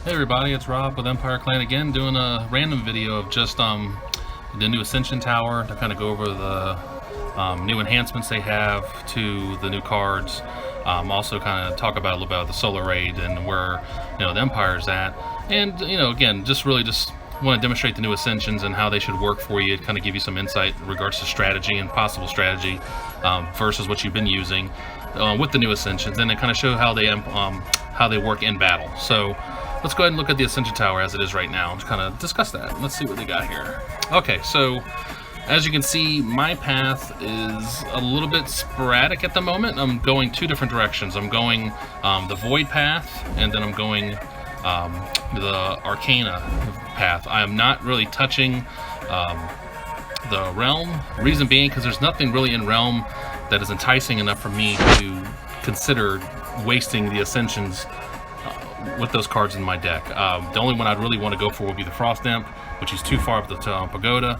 Hey everybody, it's Rob with Empire Clan again, doing a random video of just the new Ascension tower to kind of go over the new enhancements they have to the new cards. Also kind of talk about a little bit about the Solar Raid and where the Empire's at, and again just want to demonstrate the new Ascensions and how they should work for you, kind of give you some insight in regards to strategy and possible strategy versus what you've been using with the new Ascensions, and then kind of show how they work in battle. So let's go ahead and look at the Ascension Tower as it is right now and kind of discuss that. Let's see what they got here. Okay, so as you can see, my path is a little bit sporadic at the moment. I'm going two different directions. I'm going the Void path, and then I'm going the Arcana path. I am not really touching the Realm. Reason being, because there's nothing really in Realm that is enticing enough for me to consider wasting the Ascensions with those cards in my deck. The only one I'd really want to go for would be the Frost Imp, which is too far up the Pagoda.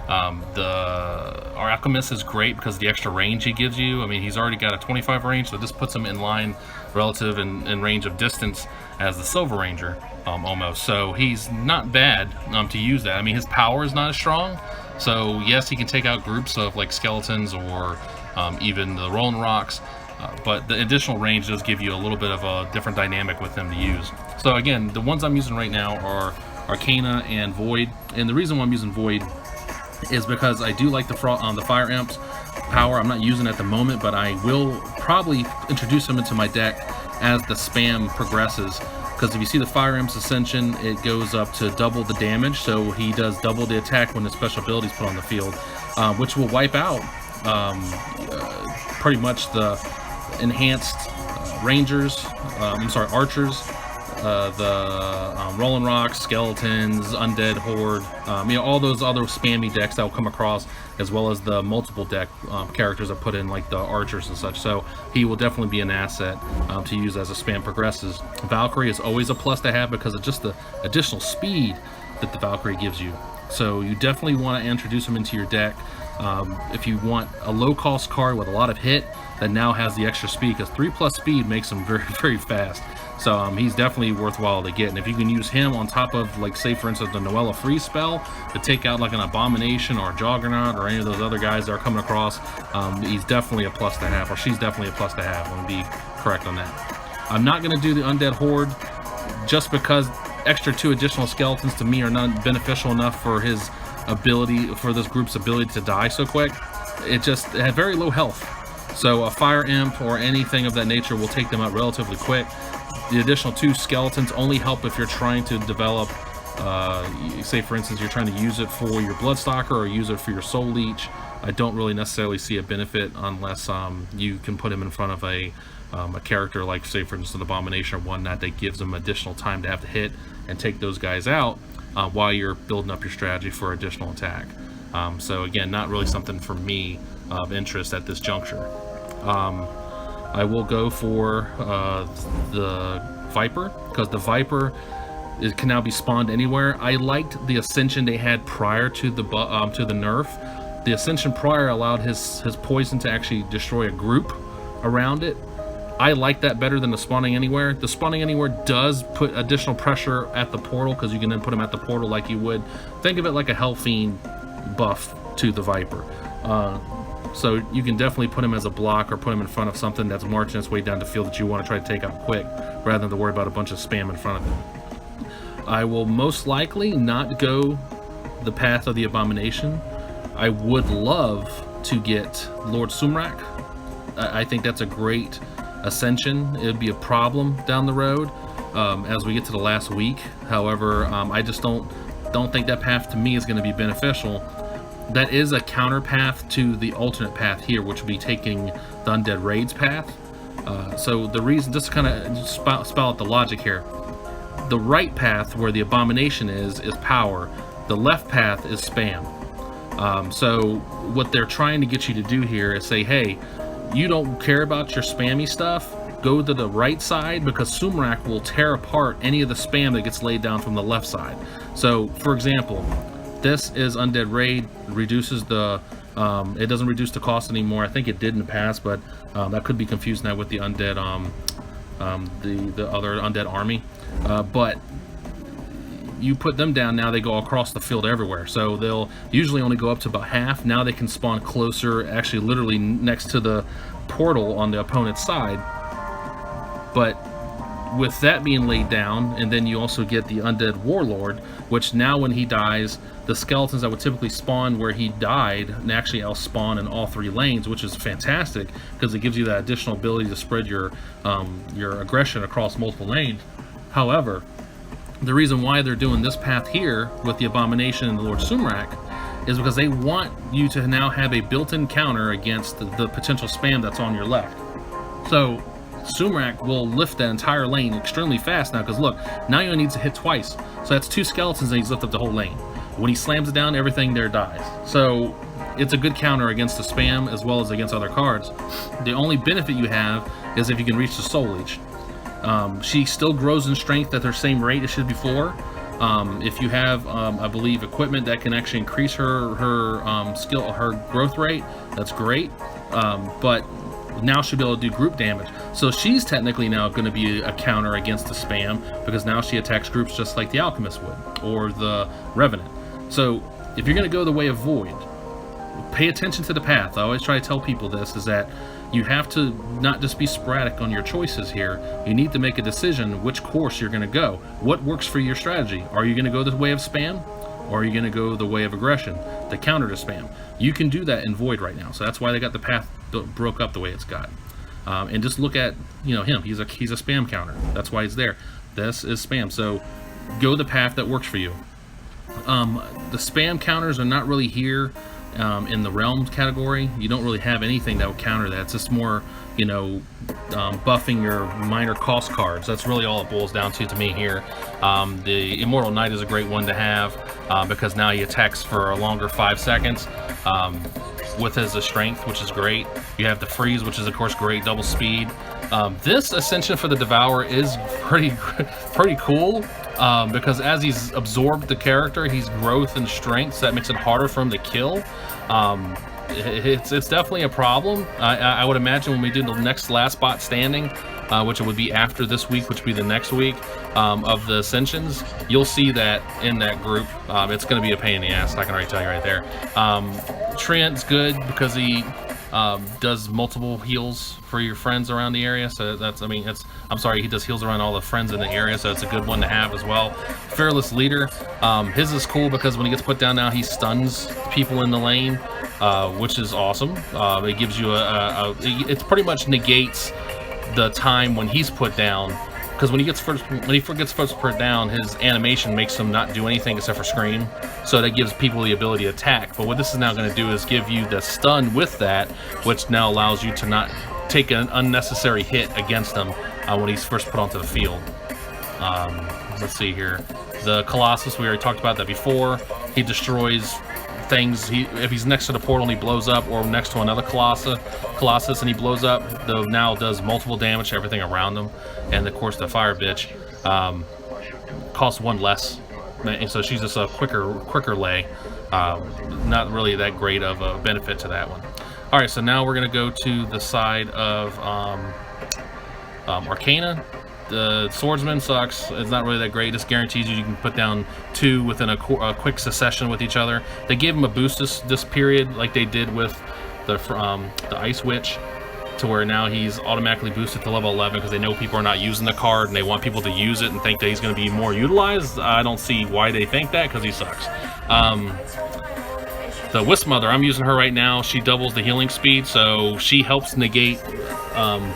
Our Alchemist is great because of the extra range he gives you. I mean, he's already got a 25 range, so this puts him in line relative in range of distance as the Silver Ranger, almost. So he's not bad to use that. I mean, his power is not as strong, so yes, he can take out groups of like skeletons or even the Rolling Rocks. But the additional range does give you a little bit of a different dynamic with them to use. So again, the ones I'm using right now are Arcana and Void, and the reason why I'm using Void is because I do like the Fire Imp's power. I'm not using it at the moment, but I will probably introduce him into my deck as the spam progresses, because if you see the Fire Imp's Ascension, it goes up to double the damage, so he does double the attack when the special ability is put on the field, which will wipe out pretty much the enhanced archers, the Rolling Rocks, Skeletons, Undead Horde, all those other spammy decks that will come across, as well as the multiple deck characters that put in, like the archers and such. So he will definitely be an asset to use as a spam progresses. Valkyrie is always a plus to have because of just the additional speed that the Valkyrie gives you. So you definitely want to introduce him into your deck. If you want a low-cost card with a lot of hit that now has the extra speed, because 3+ speed makes him very, very fast. So he's definitely worthwhile to get. And if you can use him on top of, like, say for instance, the Noella Freeze spell to take out like an Abomination or a Juggernaut or any of those other guys that are coming across, he's definitely a plus to have, or she's definitely a plus to have. Let me be correct on that. I'm not going to do the Undead Horde just because extra 2 additional skeletons to me are not beneficial enough for his ability, for this group's ability to die so quick. It had very low health, so a Fire Imp or anything of that nature will take them out relatively quick. The additional 2 skeletons only help if you're trying to develop, say for instance you're trying to use it for your Bloodstalker or use it for your Soul Leech. I don't really necessarily see a benefit unless you can put him in front of a character like, say for instance, an Abomination or whatnot, that gives them additional time to have to hit and take those guys out while you're building up your strategy for additional attack. So again, not really something for me of interest at this juncture. I will go for the Viper, because the Viper can now be spawned anywhere. I liked the Ascension they had prior to the nerf. The Ascension prior allowed his poison to actually destroy a group around it. I like that better than the spawning anywhere. The spawning anywhere does put additional pressure at the portal, because you can then put him at the portal like you would. Think of it like a Hellfiend buff to the Viper. So you can definitely put him as a block or put him in front of something that's marching its way down the field that you want to try to take out quick, rather than to worry about a bunch of spam in front of it. I will most likely not go the path of the Abomination. I would love to get Lord Sumrak. I think that's a great Ascension. It would be a problem down the road as we get to the last week. However, I just don't think that path to me is going to be beneficial. That is a counter path to the alternate path here, which will be taking the Undead Raid's path. So the reason, just to kind of spell out the logic here, the right path where the Abomination is power. The left path is spam. So what they're trying to get you to do here is say, hey, you don't care about your spammy stuff, go to the right side, because Sumrak will tear apart any of the spam that gets laid down from the left side. So for example, this is Undead Raid, reduces the it doesn't reduce the cost anymore. I think it did in the past, but that could be confused now with the Undead the other undead army. But you put them down, now they go across the field everywhere. So they'll usually only go up to about half. Now they can spawn closer, actually literally next to the portal on the opponent's side. But with that being laid down, and then you also get the Undead Warlord, which now when he dies, the skeletons that would typically spawn where he died actually outspawn in all 3 lanes, which is fantastic because it gives you that additional ability to spread your aggression across multiple lanes. However, the reason why they're doing this path here with the Abomination and the Lord Sumrak is because they want you to now have a built-in counter against the potential spam that's on your left. So Sumrak will lift that entire lane extremely fast now, because look, now you only need to hit twice. So that's 2 skeletons and he's lifted up the whole lane. When he slams it down, everything there dies. So it's a good counter against the spam as well as against other cards. The only benefit you have is if you can reach the Soul Leech. She still grows in strength at her same rate as she did before. If you have, I believe, equipment that can actually increase her growth rate, that's great. But now she'll be able to do group damage. So she's technically now going to be a counter against the spam, because now she attacks groups just like the Alchemist would, or the Revenant. So if you're going to go the way of Void, pay attention to the path. I always try to tell people this, is that you have to not just be sporadic on your choices here. You need to make a decision which course you're going to go. What works for your strategy? Are you going to go the way of spam, or are you going to go the way of aggression, the counter to spam? You can do that in Void right now, so that's why they got the path broke up the way it's got. And just look at, you know, him. He's a spam counter. That's why he's there. This is spam. So go the path that works for you. The spam counters are not really here in the realms category. You don't really have anything that would counter that. It's just more, you know, buffing your minor cost cards. That's really all it boils down to me here. The Immortal Knight is a great one to have because now he attacks for a longer 5 seconds with his strength, which is great. You have the freeze, which is of course great, double speed. This Ascension for the Devourer is pretty cool. Because as he's absorbed the character, he's growth and strength, so that makes it harder for him to kill. It's definitely a problem. I would imagine when we do the next last bot standing, which it would be after this week, which would be the next week of the Ascensions, you'll see that in that group. It's going to be a pain in the ass, I can already tell you right there. Trent's good because he does multiple heals for your friends around the area, so that's, he does heals around all the friends in the area, so it's a good one to have as well. Fearless Leader, his is cool because when he gets put down now, he stuns people in the lane, which is awesome. It gives you it pretty much negates the time when he's put down, because when he gets first put down, his animation makes him not do anything except for scream, so that gives people the ability to attack. But what this is now going to do is give you the stun with that, which now allows you to not take an unnecessary hit against him when he's first put onto the field. Let's see here. The Colossus, we already talked about that before. He destroys things. If he's next to the portal and he blows up, or next to another Colossus and he blows up, though now does multiple damage to everything around him. And of course the Fire Bitch costs 1 less, and so she's just a quicker lay. Not really that great of a benefit to that one. All right, so now we're gonna go to the side of Arcana. The Swordsman sucks. It's not really that great. This guarantees you can put down 2 within a quick succession with each other. They gave him a boost this period, like they did with the Ice Witch, to where now he's automatically boosted to level 11 because they know people are not using the card and they want people to use it and think that he's going to be more utilized. I don't see why they think that, because he sucks. The Wisp Mother, I'm using her right now. She doubles the healing speed, so she helps negate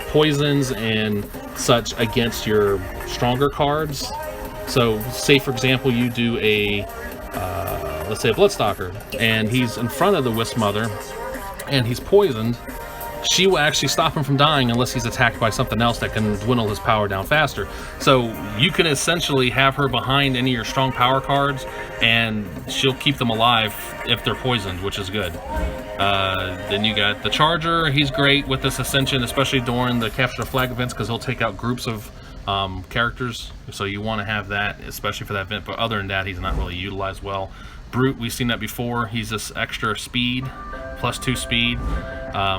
poisons and such against your stronger cards. So say for example you do a let's say a Bloodstalker, and he's in front of the Wisp Mother and he's poisoned, she will actually stop him from dying unless he's attacked by something else that can dwindle his power down faster. So you can essentially have her behind any of your strong power cards and she'll keep them alive if they're poisoned, which is good. Then you got the Charger. He's great with this Ascension, especially during the Capture the Flag events, because he'll take out groups of characters, so you want to have that, especially for that event. But other than that, he's not really utilized well. Brute, we've seen that before. He's this extra speed +2 speed.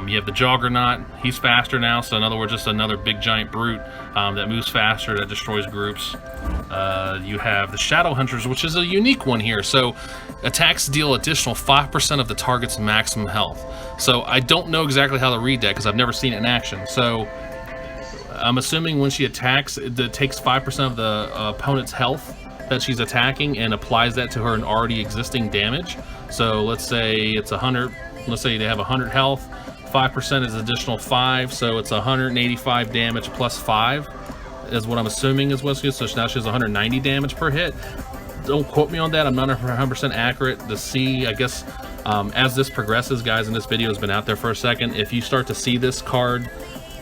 You have the Juggernaut. He's faster now, so in other words, just another big giant brute that moves faster, that destroys groups. You have the Shadow Hunters, which is a unique one here. So attacks deal additional 5% of the target's maximum health. So I don't know exactly how to read that because I've never seen it in action. So I'm assuming when she attacks, it takes 5% of the opponent's health that she's attacking and applies that to her already existing damage. So let's say it's 100. Let's say they have 100 health. 5% is additional 5, so it's 185 damage plus 5 is what I'm assuming is what's good. So now she has 190 damage per hit. Don't quote me on that. I'm not 100% accurate to see. I guess as this progresses, guys, and this video has been out there for a second, if you start to see this card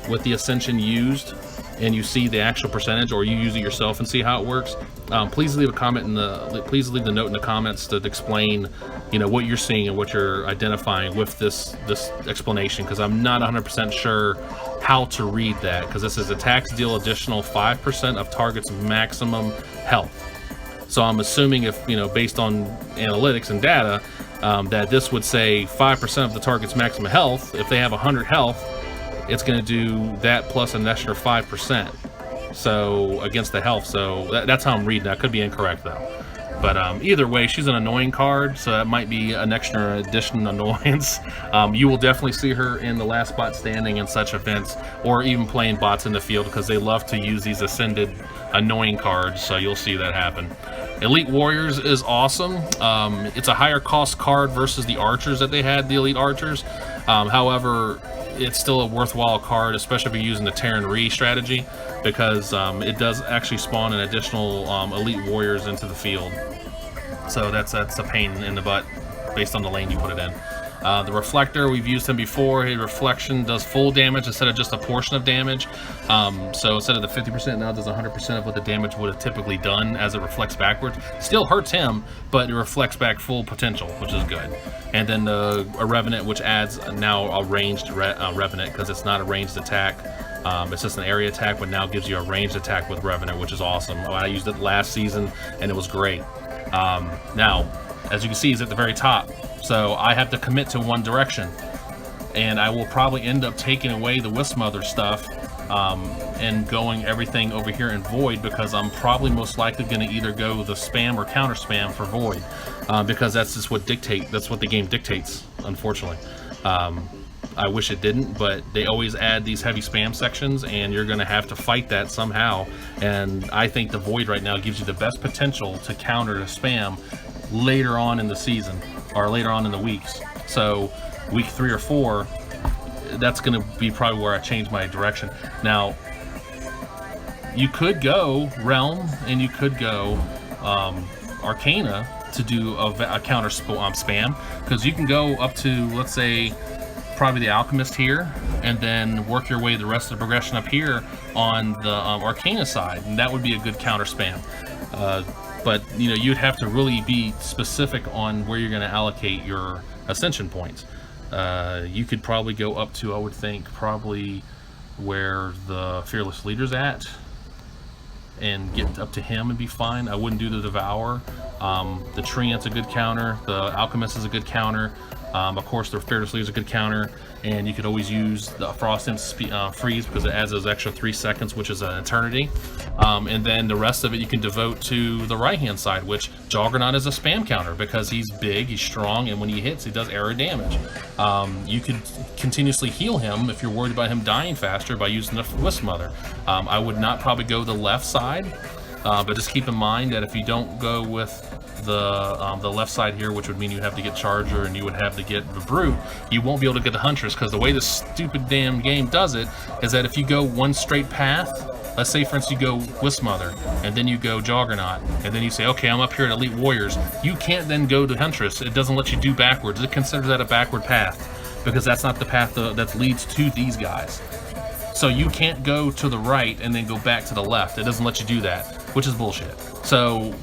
with the Ascension used and you see the actual percentage, or you use it yourself and see how it works, please leave a comment please leave the note in the comments to explain, you know, what you're seeing and what you're identifying with this explanation, because I'm not 100% sure how to read that, because this is attacks deal additional 5% of target's maximum health. So I'm assuming, if, you know, based on analytics and data, that this would say 5% of the target's maximum health. If they have 100 health, it's going to do that plus an extra 5%. So against the health. So that's how I'm reading that. Could be incorrect though. But either way, she's an annoying card, so that might be an extra addition annoyance. You will definitely see her in the last spot standing in such events, or even playing bots in the field, because they love to use these ascended annoying cards, so you'll see that happen. Elite Warriors is awesome. It's a higher cost card versus the archers that they had, the Elite Archers. However, it's still a worthwhile card, especially if you're using the Terran Re strategy, because it does actually spawn an additional Elite Warriors into the field. So that's a pain in the butt based on the lane you put it in. The Reflector, we've used him before. His reflection does full damage instead of just a portion of damage. So instead of the 50%, now it does 100% of what the damage would have typically done as it reflects backwards. Still hurts him, but it reflects back full potential, which is good. And then a Revenant, which adds now a ranged Revenant, because it's not a ranged attack. It's just an area attack, but now gives you a ranged attack with Revenant, which is awesome. I used it last season, and it was great. Now, as you can see, he's at the very top. So I have to commit to one direction, and I will probably end up taking away the Wisp Mother stuff and going everything over here in Void, because I'm probably most likely going to either go the spam or counter spam for Void, because that's just what that's what the game dictates, unfortunately. I wish it didn't, but they always add these heavy spam sections, and you're going to have to fight that somehow. And I think the Void right now gives you the best potential to counter the spam later on in the season, or later on in the weeks. So week 3 or 4, that's going to be probably where I change my direction. Now, you could go Realm, and you could go Arcana to do a counter spam, because you can go up to, let's say, probably the Alchemist here, and then work your way the rest of the progression up here on the Arcana side, and that would be a good counter spam. But you know, you'd have to really be specific on where you're going to allocate your Ascension points. You could probably go up to, I would think, probably where the Fearless Leader's at, and get up to him and be fine. I wouldn't do the Devourer. The Treant's a good counter. The Alchemist is a good counter. Of course, the Fearless Leader's a good counter, and you could always use the Frost Imp Freeze, because it adds those extra 3 seconds, which is an eternity. And then the rest of it you can devote to the right-hand side, which Juggernaut is a spam counter, because he's big, he's strong, and when he hits, he does area damage. You could continuously heal him if you're worried about him dying faster by using the Wisp Mother. I would not probably go the left side, but just keep in mind that if you don't go with the left side here, which would mean you have to get Charger and you would have to get the Brute, you won't be able to get the Huntress, because the way this stupid damn game does it is that if you go one straight path, let's say for instance you go Wisp Mother, and then you go Juggernaut, and then you say, okay, I'm up here at Elite Warriors, you can't then go to Huntress. It doesn't let you do backwards. It considers that a backward path, because that's not the path that leads to these guys. So you can't go to the right and then go back to the left. It doesn't let you do that, which is bullshit. So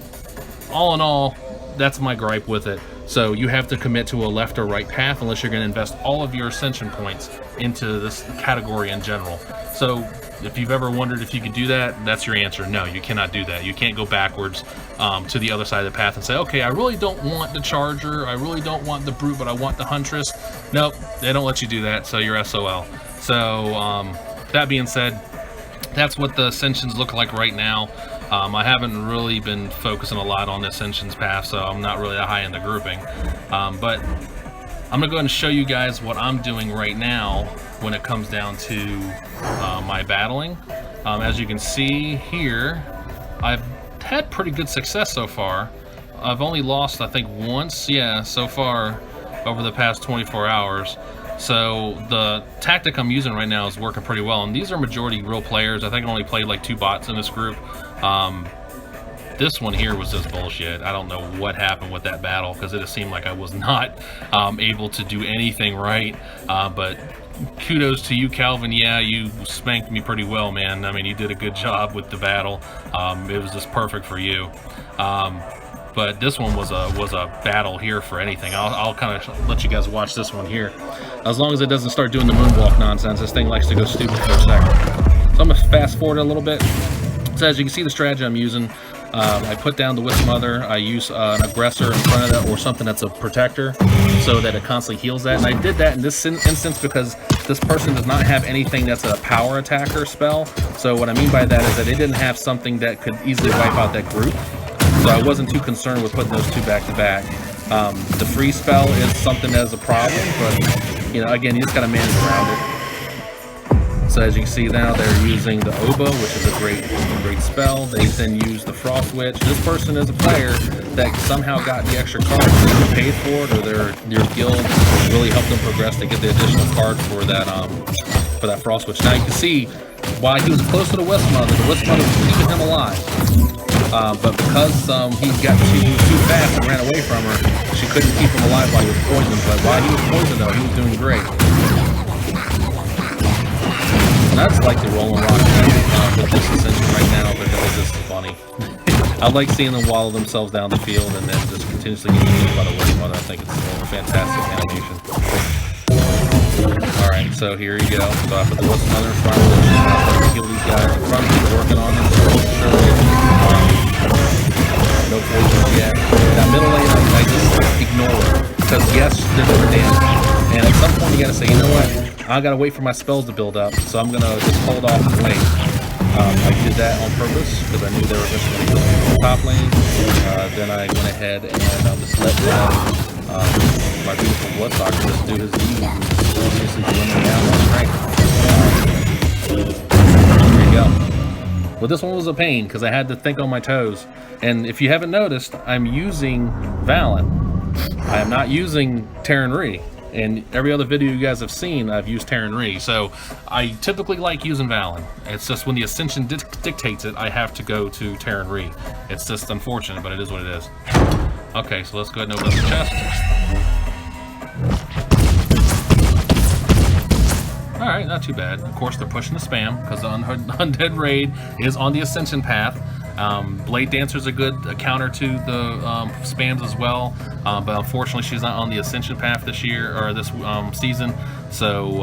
all in all, that's my gripe with it. So you have to commit to a left or right path unless you're going to invest all of your Ascension points into this category in general. So if you've ever wondered if you could do that, that's your answer. No, you cannot do that. You can't go backwards to the other side of the path and say, okay, I really don't want the Charger, I really don't want the Brute, but I want the Huntress. Nope, they don't let you do that, so you're SOL. So that being said, that's what the Ascensions look like right now. I haven't really been focusing a lot on the Ascensions path, so I'm not really that high in the grouping. But I'm gonna go ahead and show you guys what I'm doing right now when it comes down to my battling. As you can see here, I've had pretty good success so far. I've only lost, I think, once, yeah, so far over the past 24 hours. So the tactic I'm using right now is working pretty well, and these are majority real players. I think I only played like 2 bots in this group. This one here was just bullshit. I don't know what happened with that battle, because it just seemed like I was not able to do anything right. But kudos to you, Calvin. Yeah, you spanked me pretty well, man. I mean, you did a good job with the battle. It was just perfect for you. But this one was a battle here for anything. I'll kind of let you guys watch this one here. As long as it doesn't start doing the moonwalk nonsense, this thing likes to go stupid for a second. So I'm gonna fast forward a little bit. So as you can see, the strategy I'm using, I put down the Wisp Mother. I use an aggressor in front of that, or something that's a protector, so that it constantly heals that. And I did that in this instance because this person does not have anything that's a power attacker spell. So what I mean by that is that they didn't have something that could easily wipe out that group. So I wasn't too concerned with putting those 2 back to back. The free spell is something that is a problem, but you know, again, you just gotta manage around it. So as you can see now, they're using the Oba, which is a great spell. They then use the Frost Witch. This person is a player that somehow got the extra cards. They paid for it, or your guild really helped them progress to get the additional card for that Frost Witch. Now you can see why he was close to the Wisp Mother was keeping him alive. But because he got too fast and ran away from her, she couldn't keep him alive while he was poisoned. But while he was poisoned, though, he was doing great. That's like the Rolling Rock with this Ascension right now, because it's just funny. I like seeing them wallow themselves down the field and then just continuously get used by the Wisp Mother. I think it's a fantastic animation. Alright, so here you go. So I put the Wisp Mother in front of them. I heal these guys in front of me, working on them. No poisons yet. That middle lane, I just ignore it. Because yes, there's more damage. And at some point you gotta say, you know what? I gotta wait for my spells to build up, so I'm gonna just hold off and wait. I did that on purpose because I knew they were just gonna go to the top lane. Then I went ahead and just let my beautiful Bloodsocker just do his deed and seriously dwindle down on strength. There you go. But this one was a pain because I had to think on my toes. And if you haven't noticed, I'm using Valen. I am not using Terran Ree. And every other video you guys have seen, I've used Terran Ree. So I typically like using Valen. It's just when the Ascension dictates it, I have to go to Terran Ree. It's just unfortunate, but it is what it is. Okay, so let's go ahead and open up the chest. Alright, not too bad. Of course, they're pushing the spam, because the Undead Raid is on the Ascension path. Blade Dancer's a good counter to the spams as well, but unfortunately she's not on the Ascension path this year, or this season, so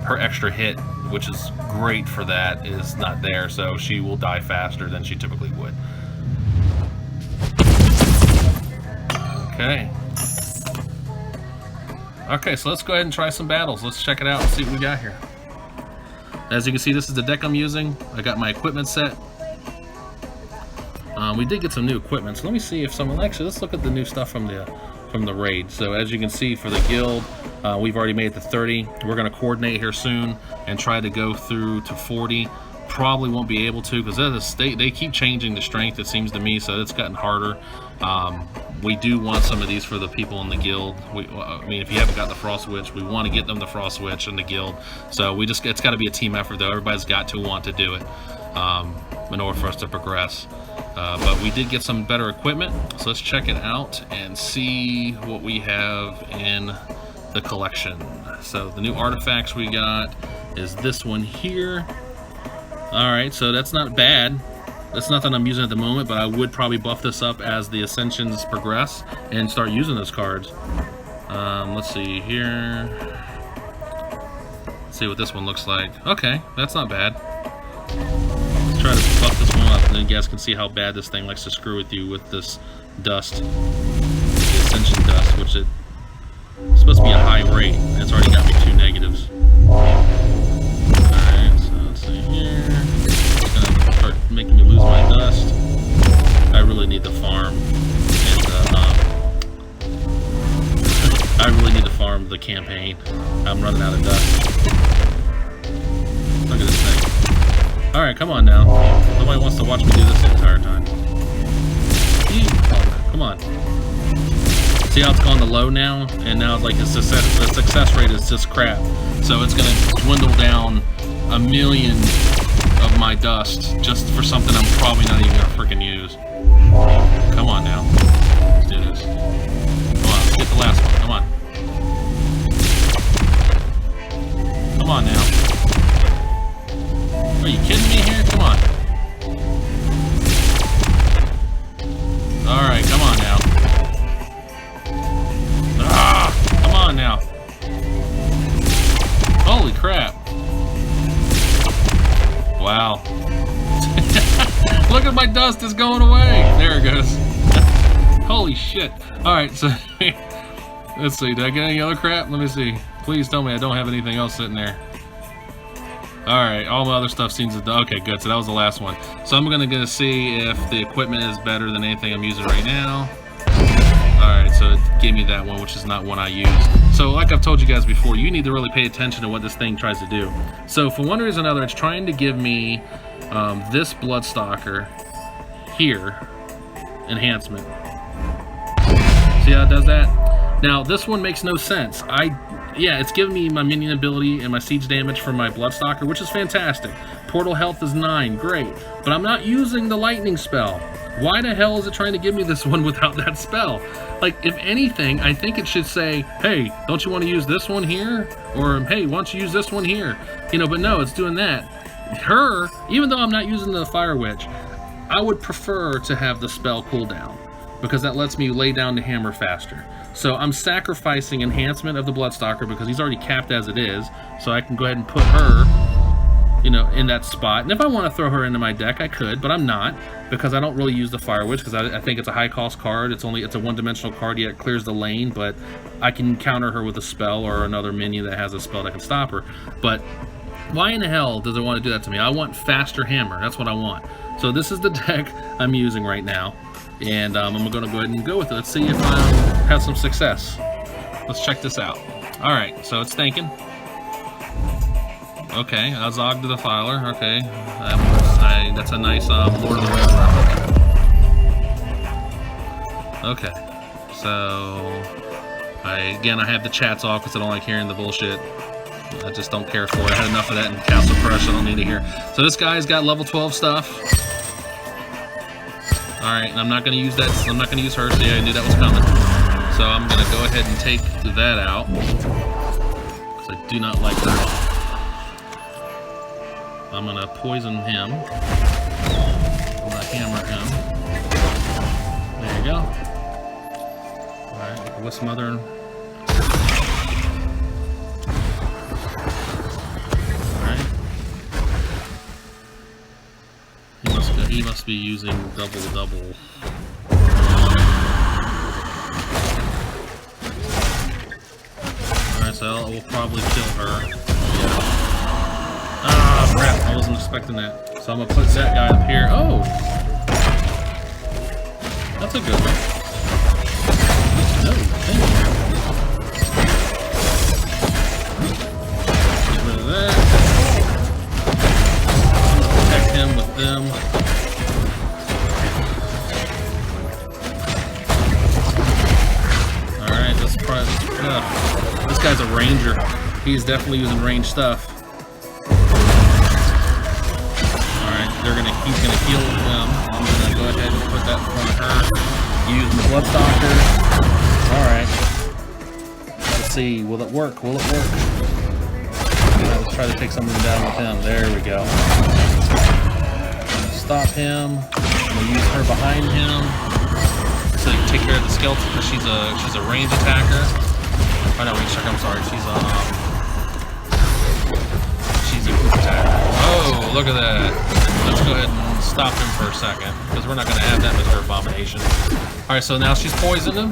her extra hit, which is great for that, is not there, so she will die faster than she typically would. Okay, so let's go ahead and try some battles. Let's check it out and see what we got here. As you can see, this is the deck I'm using. I got my equipment set. We did get some new equipment, so let me see if someone... Actually, let's look at the new stuff from the raid. So as you can see, for the guild, we've already made it to 30. We're going to coordinate here soon and try to go through to 40. Probably won't be able to, because they keep changing the strength, it seems to me, so it's gotten harder. We do want some of these for the people in the guild. I mean, if you haven't got the Frost Witch, we want to get them the Frost Witch in the guild. So it's got to be a team effort, though. Everybody's got to want to do it in order for us to progress. But we did get some better equipment, so let's check it out and see what we have in the collection. So the new artifacts we got is this one here. Alright, so that's not bad. That's nothing I'm using at the moment, but I would probably buff this up as the Ascensions progress and start using those cards. Let's see here. Let's see what this one looks like. Okay, that's not bad. Let's try to fuck this one up, and then you guys can see how bad this thing likes to screw with you with this dust. The Ascension dust, which it's supposed to be a high rate, and it's already got me 2 negatives. Alright, so let's see here. It's gonna start making me lose my dust. I really need the farm, and I really need to farm the campaign. I'm running out of dust. Look at this thing. Alright, come on now. Nobody wants to watch me do this the entire time. Come on. See how it's gone to low now? And now like the success rate is just crap. So it's gonna dwindle down 1 million of my dust just for something I'm probably not even gonna freaking use. Come on now. Let's do this. Come on, let's get the last one. Come on. Come on now. Are you kidding me here? Come on. Alright, come on now. Ah! Come on now. Holy crap. Wow. Look at my dust is going away. There it goes. Holy shit. Alright, so let's see. Did I get any other crap? Let me see. Please tell me I don't have anything else sitting there. Alright, all my other stuff seems to... Okay, good. So that was the last one. So I'm gonna see if the equipment is better than anything I'm using right now. Alright, so it gave me that one, which is not one I use. So like I've told you guys before, you need to really pay attention to what this thing tries to do. So for one reason or another, it's trying to give me this Bloodstalker here enhancement. See how it does that? Now this one makes no sense. Yeah, it's giving me my minion ability and my siege damage for my Bloodstalker, which is fantastic. Portal health is 9, great. But I'm not using the lightning spell. Why the hell is it trying to give me this one without that spell? Like, if anything, I think it should say, hey, don't you want to use this one here? Or, hey, why don't you use this one here? You know, but no, it's doing that. Her, even though I'm not using the Fire Witch, I would prefer to have the spell cooldown, because that lets me lay down the hammer faster. So I'm sacrificing enhancement of the Bloodstalker because he's already capped as it is, so I can go ahead and put her, you know, in that spot. And if I want to throw her into my deck, I could, but I'm not, because I don't really use the Fire Witch, because I think it's a high cost card. It's a one-dimensional card, yet it clears the lane, but I can counter her with a spell or another minion that has a spell that can stop her. But why in the hell does it want to do that to me? I want faster hammer. That's what I want. So this is the deck I'm using right now. And I'm going to go ahead and go with it. Let's see if I have some success. Let's check this out. Alright, so it's thinking. Okay, Azog the Defiler. Okay, that's a nice Lord of the Raid reference. Okay, so again, I have the chats off because I don't like hearing the bullshit. I just don't care for it. I had enough of that in Castle Crush. I don't need to hear. So this guy's got level 12 stuff. Alright, and I'm not going to use that. I'm not going to use her, so yeah, I knew that was coming. So I'm going to go ahead and take that out, because I do not like her. I'm going to poison him. I'm going to hammer him. There you go. Alright, Wisp Mother. He must be using double. Alright, so we'll probably kill her. Yeah. Ah, crap, I wasn't expecting that. So I'm gonna put that guy up here. Oh! That's a good one. No, thank you. Get rid of that. Protect him with them. This guy's a ranger. He's definitely using range stuff. Alright, he's gonna heal them. I'm gonna go ahead and put that in front of her. Using the Bloodstalker. Alright. Let's see, will it work? Will it work? Let's try to take something down with him. There we go. Stop him. I'm gonna use her behind him. So you can take care of the skeleton because she's a range attacker. Oh no, range attacker, I'm sorry. easy poop attack. Oh, look at that. Let's go ahead and stop him for a second, because we're not going to have that, Mr. Abomination. Alright, so now she's poisoned him.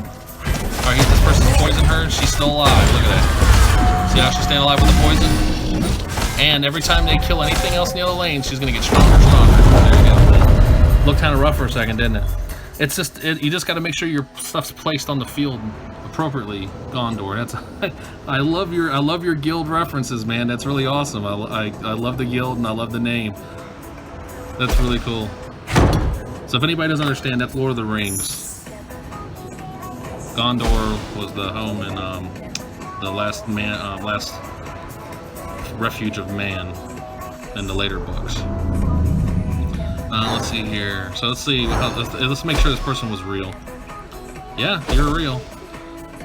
Alright, this person's poisoned her. She's still alive. Look at that. See how she's staying alive with the poison? And every time they kill anything else in the other lane, she's going to get stronger and stronger. There you go. Looked kind of rough for a second, didn't it? It's just, you just got to make sure your stuff's placed on the field appropriately, Gondor. That's I love your guild references, man. That's really awesome. I love the guild and I love the name. That's really cool. So if anybody doesn't understand, that's Lord of the Rings. Gondor was the home in the last refuge of man in the later books. Let's see here. So let's see. Let's make sure this person was real. Yeah, you're real.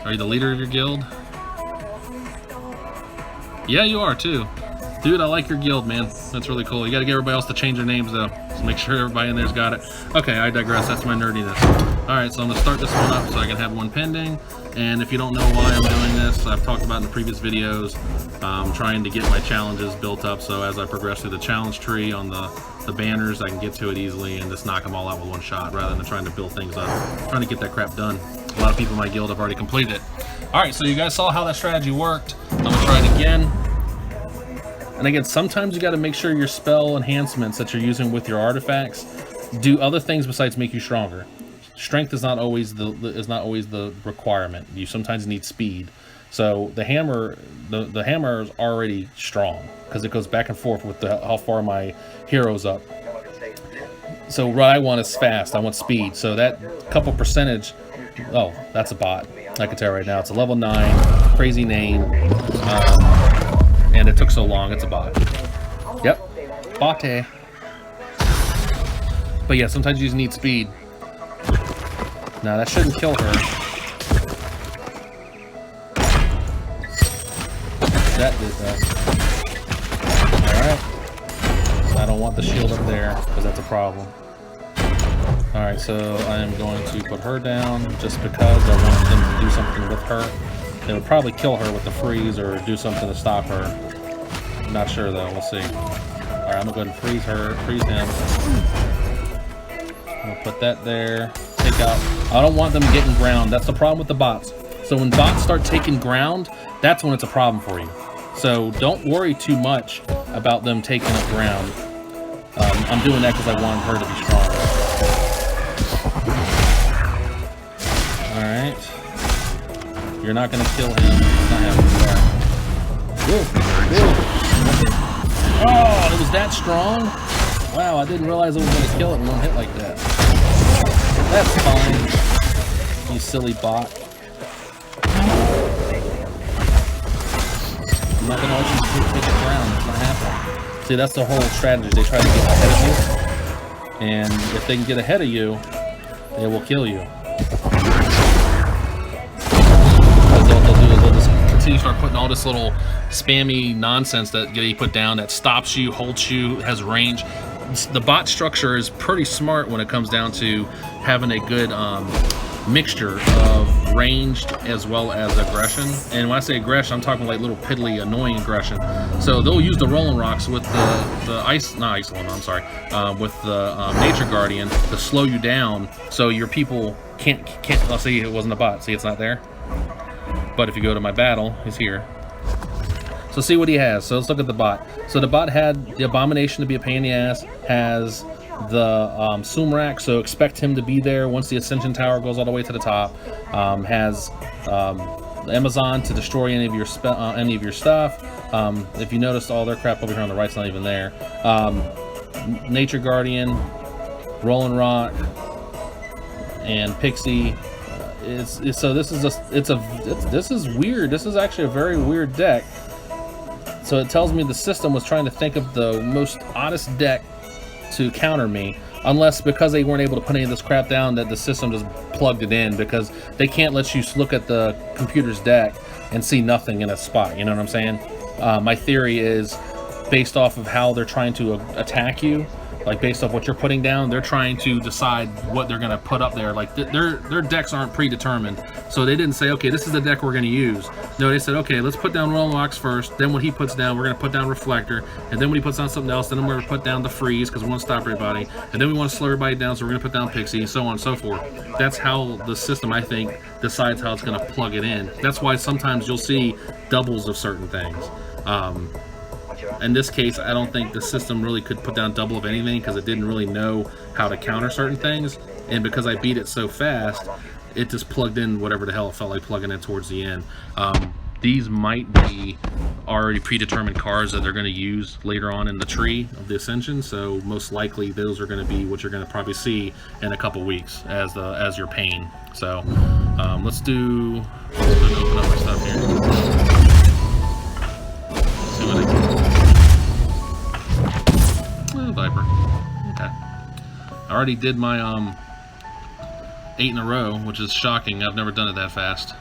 Are you the leader of your guild? Yeah, you are too. Dude, I like your guild, man. That's really cool. You gotta get everybody else to change their names though. Just make sure everybody in there's got it. Okay, I digress. That's my nerdiness. Alright, so I'm gonna start this one up so I can have one pending. And if you don't know why I'm doing this, I've talked about in the previous videos, trying to get my challenges built up so as I progress through the challenge tree on the banners, I can get to it easily and just knock them all out with one shot rather than trying to build things up. Trying to get that crap done. A lot of people in my guild have already completed it. Alright, so you guys saw how that strategy worked. I'm gonna try it again. And again, sometimes you got to make sure your spell enhancements that you're using with your artifacts do other things besides make you stronger. Strength is not always the requirement. You sometimes need speed. So the hammer, the hammer is already strong because it goes back and forth with how far my hero's up. So what I want is fast. I want speed. So that couple percentage. Oh, that's a bot. I can tell right now. It's a level 9, crazy name. And it took so long, it's a bot. Yep, bot-e. But yeah, sometimes you just need speed. Now that shouldn't kill her. That did that. Alright. I don't want the shield up there, because that's a problem. Alright, so I am going to put her down, just because I want them to do something with her. They would probably kill her with the freeze or do something to stop her. I'm not sure though, we'll see. Alright, I'm gonna go ahead and freeze him. I'm gonna put that there. Take out. I don't want them getting ground. That's the problem with the bots. So when bots start taking ground, that's when it's a problem for you. So don't worry too much about them taking up ground. I'm doing that because I want her to be stronger. Alright. You're not going to kill him. He's not having that. Oh, it was that strong? Wow, I didn't realize I was going to kill it in one hit like that. That's fine. You silly bot. I'm not going to let you take it around. It's not happening. See, that's the whole strategy. They try to get ahead of you. And if they can get ahead of you, they will kill you. You start putting all this little spammy nonsense that you put down that stops you, halts you, has range. The bot structure is pretty smart when it comes down to having a good mixture of ranged as well as aggression. And when I say aggression, I'm talking like little piddly annoying aggression. So they'll use the rolling rocks with with the nature guardian to slow you down so your people can't let's see, it wasn't a bot, see it's not there. But if you go to my battle, he's here. So see what he has. So let's look at the bot. So the bot had the Abomination to be a pain in the ass, has the Sumrak, so expect him to be there once the Ascension Tower goes all the way to the top. Has the Amazon to destroy any of your stuff. If you notice, all their crap over here on the right's not even there. Nature Guardian, Rolling Rock, and Pixie. So this is weird. This is actually a very weird deck. So it tells me the system was trying to think of the most oddest deck to counter me, unless because they weren't able to put any of this crap down that the system just plugged it in, because they can't let you look at the computer's deck and see nothing in a spot. You know what I'm saying? My theory is based off of how they're trying to attack you. like based off what you're putting down, they're trying to decide what they're going to put up there. Like their decks aren't predetermined, so they didn't say, okay, this is the deck we're going to use. No, they said, okay, let's put down Rolling Rocks first, then what he puts down, we're going to put down Reflector, and then when he puts down something else, then we're going to put down the Freeze, because we want to stop everybody, and then we want to slow everybody down, so we're going to put down Pixie, so on and so forth. That's how the system, I think, decides how it's going to plug it in. That's why sometimes you'll see doubles of certain things. In this case, I don't think the system really could put down double of anything because it didn't really know how to counter certain things, and because I beat it so fast, it just plugged in whatever the hell it felt like plugging in towards the end. These might be already predetermined cards that they're going to use later on in the tree of the Ascension, so most likely those are going to be what you're going to probably see in a couple weeks as your pain. So let's open up my stuff here. See what I get. Viper. Okay. I already did my 8 in a row, which is shocking. I've never done it that fast.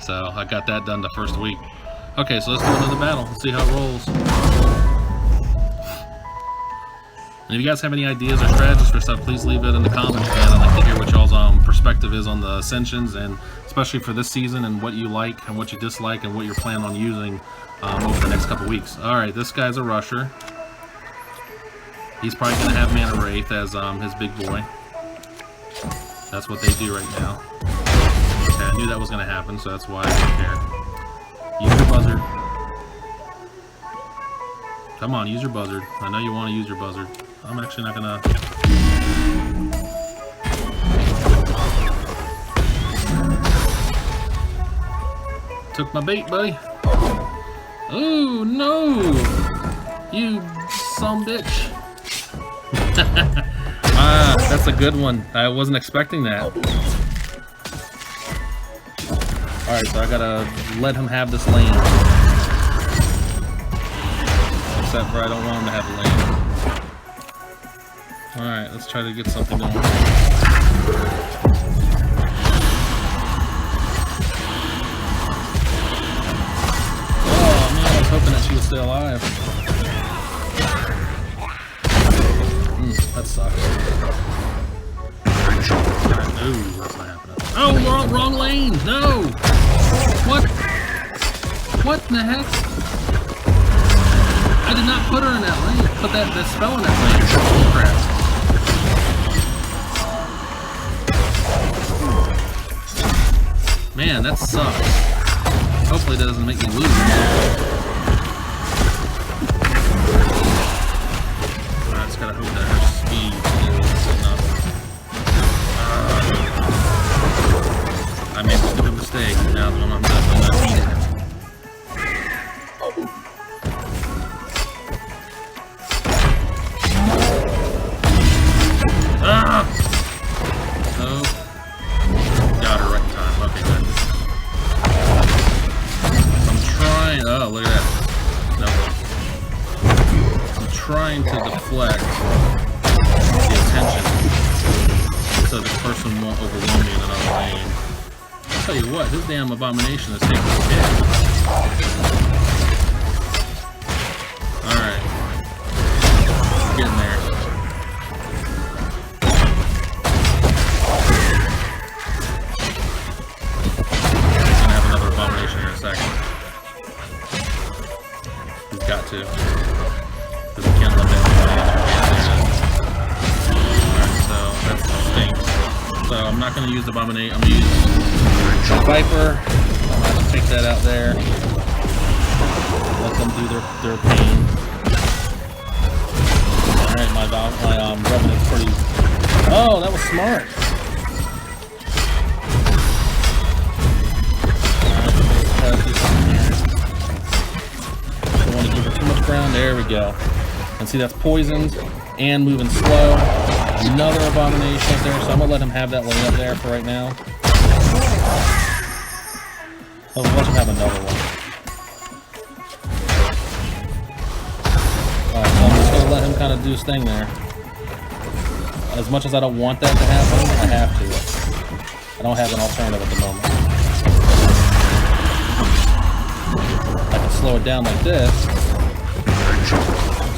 So I got that done the first week. Okay, so let's do another battle. Let's see how it rolls. And if you guys have any ideas or strategies for stuff, please leave it in the comments, man. I'd like to hear what y'all's perspective is on the Ascensions, and especially for this season, and what you like and what you dislike and what you're planning on using over the next couple weeks. Alright, this guy's a rusher. He's probably going to have Mana Wraith as his big boy. That's what they do right now. Okay, I knew that was going to happen, so that's why I didn't care. Use your buzzard. Come on, use your buzzard. I know you want to use your buzzard. I'm actually not going to... Took my bait, buddy. Oh, no! You sumbitch. That's a good one. I wasn't expecting that. Alright, so I gotta let him have this lane. Except for I don't want him to have the lane. Alright, let's try to get something going. Oh man, I was hoping that she would stay alive. That sucks. No, that's not happening. Oh, wrong lane! No! What? What in the heck? I did not put her in that lane. Put that spell in that lane. Holy crap. Man, that sucks. Hopefully that doesn't make me lose. I just gotta hope that her speed is enough. I made a stupid mistake. Now that I'm not beating it. Ah! No. Got her right in time. Okay, good. I'm trying. Oh, look at that. No. I'm trying to deflect the attention so this person won't overwhelm me in another lane. I'll tell you what, this damn Abomination is taking a hit. Alright. Getting there. He's gonna have another Abomination here in a second. He's got to. Because he can't let that Alright, so that stinks. So I'm not going to use the Abomination. I'm going to use the Viper. I'm going to take that out there. Let them do their pain. Alright, my Revenant's pretty... Oh, that was smart. Don't want to give her too much ground. There we go. And see, that's poisoned and moving slow. Another Abomination up there, so I'm going to let him have that lane up there for right now. Oh, let him have another one. Alright, so I'm just going to let him kind of do his thing there. As much as I don't want that to happen, I have to. I don't have an alternative at the moment. I can slow it down like this.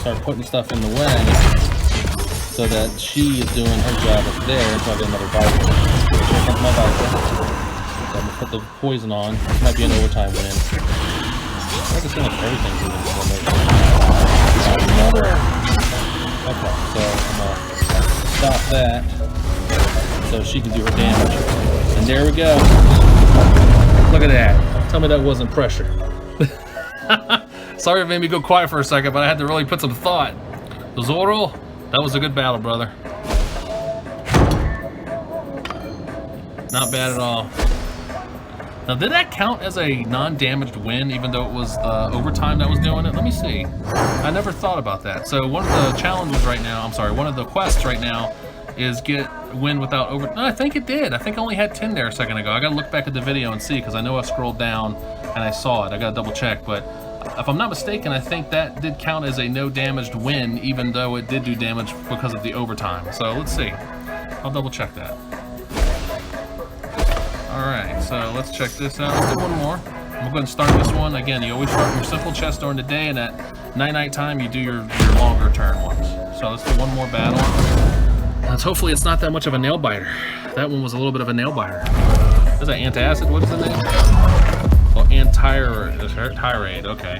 Start putting stuff in the way. so that she is doing her job up there until I get another Viper. Here comes my Viper. So I'm gonna put the poison on. This might be an overtime win. I can feel like everything's moving for me. Okay, so I'm gonna stop that so she can do her damage. And there we go. Look at that. Tell me that wasn't pressure. Sorry it made me go quiet for a second, but I had to really put some thought. Zorro, that was a good battle, brother. Not bad at all. Now, did that count as a non-damaged win, even though it was the overtime that was doing it? Let me see. I never thought about that. So one of the challenges right now, I'm sorry, one of the quests right now is get win without over. No, I think it did. I think I only had 10 there a second ago. I gotta look back at the video and see, because I know I scrolled down and I saw it. I gotta double check, but if I'm not mistaken, I think that did count as a no damaged win, even though it did do damage because of the overtime. So let's see. I'll double check that. Alright, so let's check this out. Let's do one more. I'm going to go ahead and start this one. Again, you always start your simple chest during the day, and at night time you do your longer turn ones. So let's do one more battle. Let's hopefully it's not that much of a nail biter. That one was a little bit of a nail biter. Is that antacid? What is the name? Oh, Anti-Raid. Okay.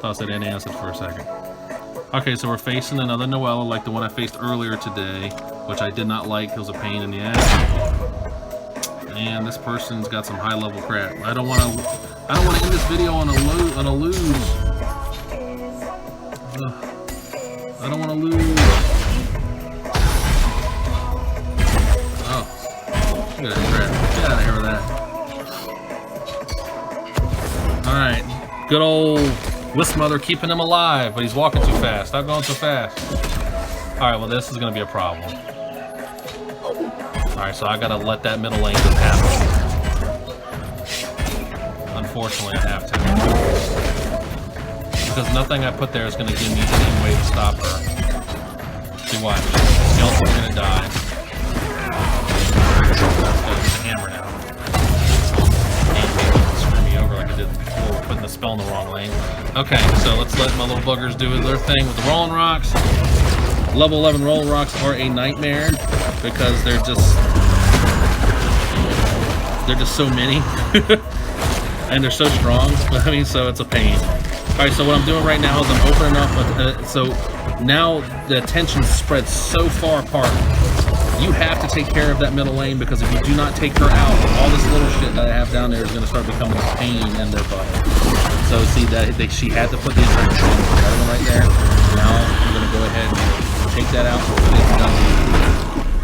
Thought I said antacid for a second. Okay, so we're facing another Noella like the one I faced earlier today, which I did not like. It was a pain in the ass. And this person's got some high-level crap. I don't want to end this video on a lose. I don't want to lose. Oh, look at that crap. Get out of here with that. All right, good old Wisp Mother keeping him alive, but he's walking too fast. Stop going so fast. All right, well, this is going to be a problem. All right, so I got to let that middle lane just happen. Unfortunately, I have to. Because nothing I put there is going to give me any way to stop her. See, watch. Skeleton's going to die. Let's go with the hammer now. Screw me over like I did before. We're putting the spell in the wrong lane. Okay, so let's let my little buggers do their thing with the rolling rocks. Level 11 rolling rocks are a nightmare because they're just so many and they're so strong. I mean, so it's a pain. All right, so what I'm doing right now is I'm opening up. So now the attention spreads so far apart. You have to take care of that middle lane, because if you do not take her out, all this little shit that I have down there is going to start becoming a pain in their butt. So see that she had to put the attention right there. Now I'm going to go ahead and take that out.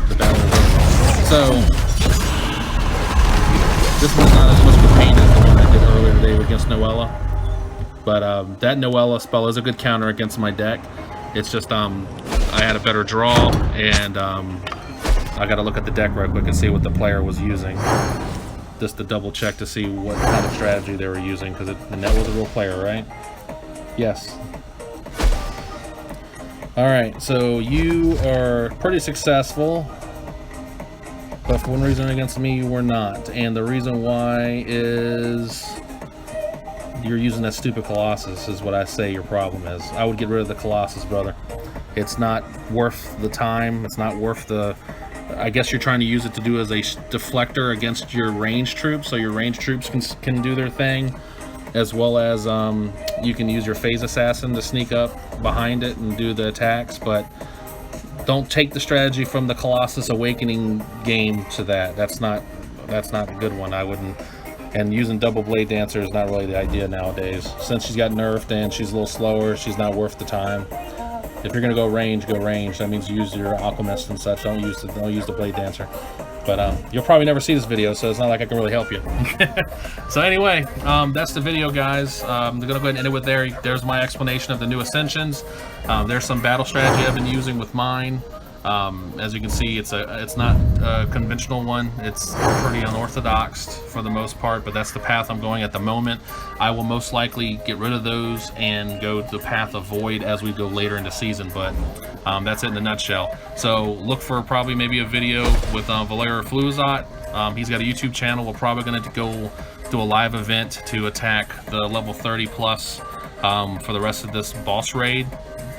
The battle is over. So this one's not as much of a pain as the one I did earlier today against Noella. But that Noella spell is a good counter against my deck. It's just I had a better draw, and I got to look at the deck real quick and see what the player was using, just to double check to see what kind of strategy they were using, because the net was a real player, right? Yes. All right, so you are pretty successful, but for one reason against me, you were not, and the reason why is you're using that stupid Colossus is what I say your problem is. I would get rid of the Colossus, brother. It's not worth the time. It's not worth the... I guess you're trying to use it to do as a deflector against your ranged troops, so your ranged troops can do their thing, as well as you can use your phase assassin to sneak up behind it and do the attacks, but don't take the strategy from the Colossus Awakening game to that. That's not a good one. I wouldn't. And using double blade dancer is not really the idea nowadays. Since she's got nerfed and she's a little slower, she's not worth the time. If you're gonna go range, go range. That means use your Alchemist and such. Don't use the blade dancer. But you'll probably never see this video, so it's not like I can really help you. So anyway, that's the video, guys. I'm gonna go ahead and end it with there. There's my explanation of the new Ascensions. There's some battle strategy I've been using with mine. As you can see, it's not a conventional one. It's pretty unorthodox for the most part, but that's the path I'm going at the moment. I will most likely get rid of those and go the path of Void as we go later in the season, but that's it in a nutshell. So look for probably maybe a video with Valera Fluizot. He's got a YouTube channel. We're probably going to go do a live event to attack the level 30 plus for the rest of this boss raid.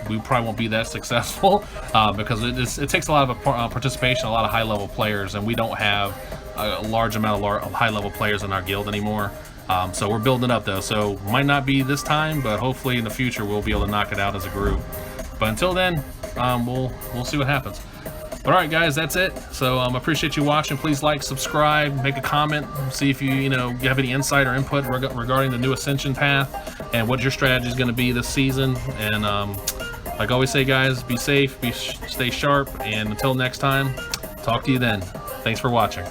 we probably won't be that successful because it takes a lot of participation, a lot of high-level players, and we don't have a large amount of high-level players in our guild anymore. So we're building it up though, so might not be this time, but hopefully in the future we'll be able to knock it out as a group. But until then, we'll see what happens. All right, guys, that's it. So appreciate you watching. Please like, subscribe, make a comment, see if you have any insight or input regarding the new Ascension path and what your strategy is going to be this season. And like I always say, guys, be safe, stay sharp, and until next time, talk to you then. Thanks for watching.